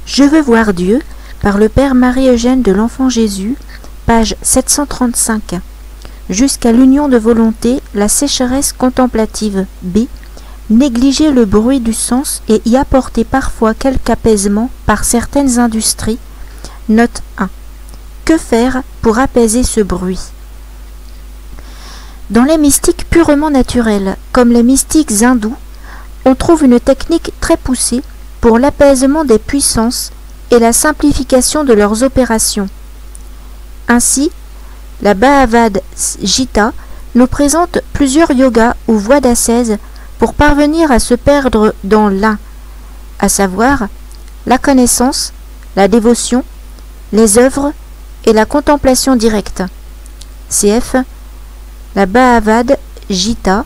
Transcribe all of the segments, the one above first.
Je veux voir Dieu par le Père Marie-Eugène de l'Enfant Jésus, page 735. Jusqu'à l'union de volonté, la sécheresse contemplative. B. Négliger le bruit du sens et y apporter parfois quelque apaisement par certaines industries. Note 1. Que faire pour apaiser ce bruit? Dans les mystiques purement naturels, comme les mystiques hindous, on trouve une technique très poussée pour l'apaisement des puissances et la simplification de leurs opérations. Ainsi, la Bhagavad Gita nous présente plusieurs yogas ou voies d'ascèse pour parvenir à se perdre dans l'un, à savoir la connaissance, la dévotion, les œuvres et la contemplation directe. Cf. La Bhagavad Gita,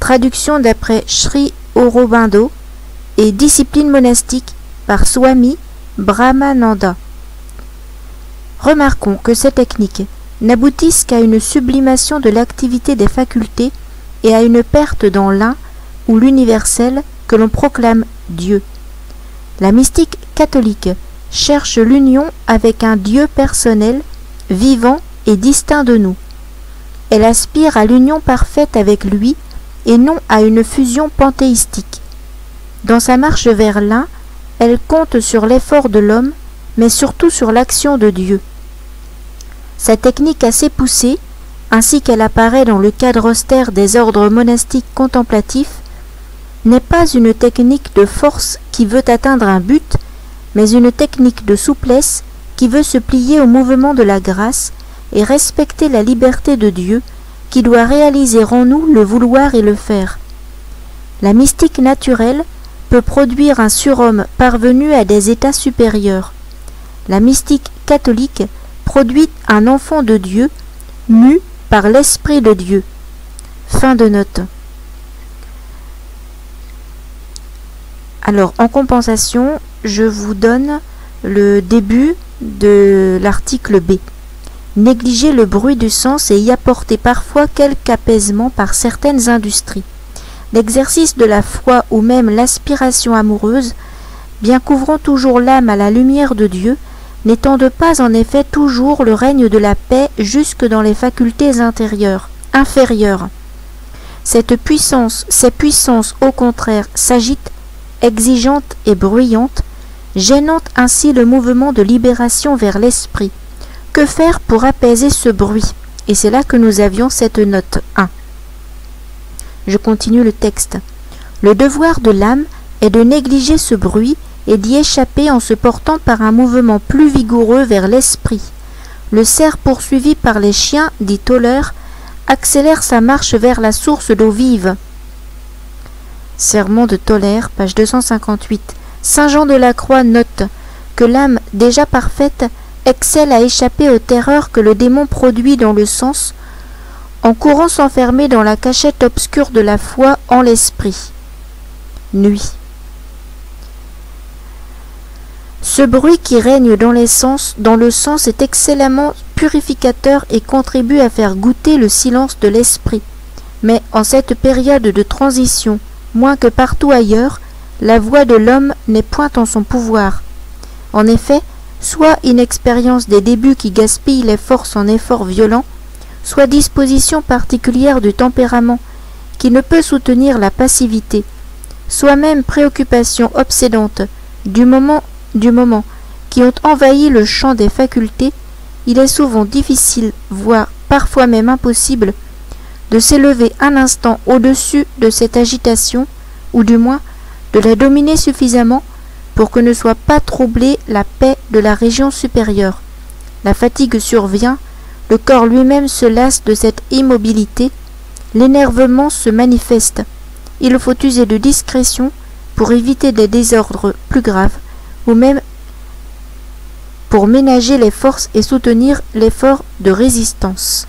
traduction d'après Sri Aurobindo, et Discipline monastique par Swami Brahmananda. Remarquons que ces techniques n'aboutissent qu'à une sublimation de l'activité des facultés et à une perte dans l'un ou l'universel que l'on proclame Dieu. La mystique catholique cherche l'union avec un Dieu personnel, vivant et distinct de nous. Elle aspire à l'union parfaite avec lui et non à une fusion panthéistique. Dans sa marche vers l'un, elle compte sur l'effort de l'homme, mais surtout sur l'action de Dieu. Sa technique assez poussée, ainsi qu'elle apparaît dans le cadre austère des ordres monastiques contemplatifs, n'est pas une technique de force qui veut atteindre un but, mais une technique de souplesse qui veut se plier au mouvement de la grâce et respecter la liberté de Dieu qui doit réaliser en nous le vouloir et le faire. La mystique naturelle peut produire un surhomme parvenu à des états supérieurs. La mystique catholique produit un enfant de Dieu mu par l'Esprit de Dieu. Fin de note. Alors, en compensation, je vous donne le début de l'article B. Négliger le bruit du sens et y apporter parfois quelque apaisement par certaines industries. L'exercice de la foi ou même l'aspiration amoureuse, bien qu'ouvrant toujours l'âme à la lumière de Dieu, n'étendent pas en effet toujours le règne de la paix jusque dans les facultés inférieures. Ces puissances au contraire s'agitent, exigeantes et bruyantes, gênant ainsi le mouvement de libération vers l'esprit. Que faire pour apaiser ce bruit? Et c'est là que nous avions cette note 1. Je continue le texte. Le devoir de l'âme est de négliger ce bruit et d'y échapper en se portant par un mouvement plus vigoureux vers l'esprit. Le cerf poursuivi par les chiens, dit Toller, accélère sa marche vers la source d'eau vive. Sermon de Toller, page 258. Saint Jean de la Croix note que l'âme déjà parfaite excelle à échapper aux terreurs que le démon produit dans le sens, en courant s'enfermer dans la cachette obscure de la foi en l'esprit. Nuit. Ce bruit qui règne dans le sens est excellemment purificateur et contribue à faire goûter le silence de l'esprit. Mais en cette période de transition, moins que partout ailleurs, la voix de l'homme n'est point en son pouvoir. En effet, soit inexpérience des débuts qui gaspillent les forces en efforts violents, soit disposition particulière du tempérament qui ne peut soutenir la passivité, soit même préoccupation obsédante du moment qui ont envahi le champ des facultés, il est souvent difficile, voire parfois même impossible, de s'élever un instant au-dessus de cette agitation, ou du moins de la dominer suffisamment pour que ne soit pas troublée la paix de la région supérieure. La fatigue survient, le corps lui-même se lasse de cette immobilité, l'énervement se manifeste. Il faut user de discrétion pour éviter des désordres plus graves, ou même pour ménager les forces et soutenir l'effort de résistance.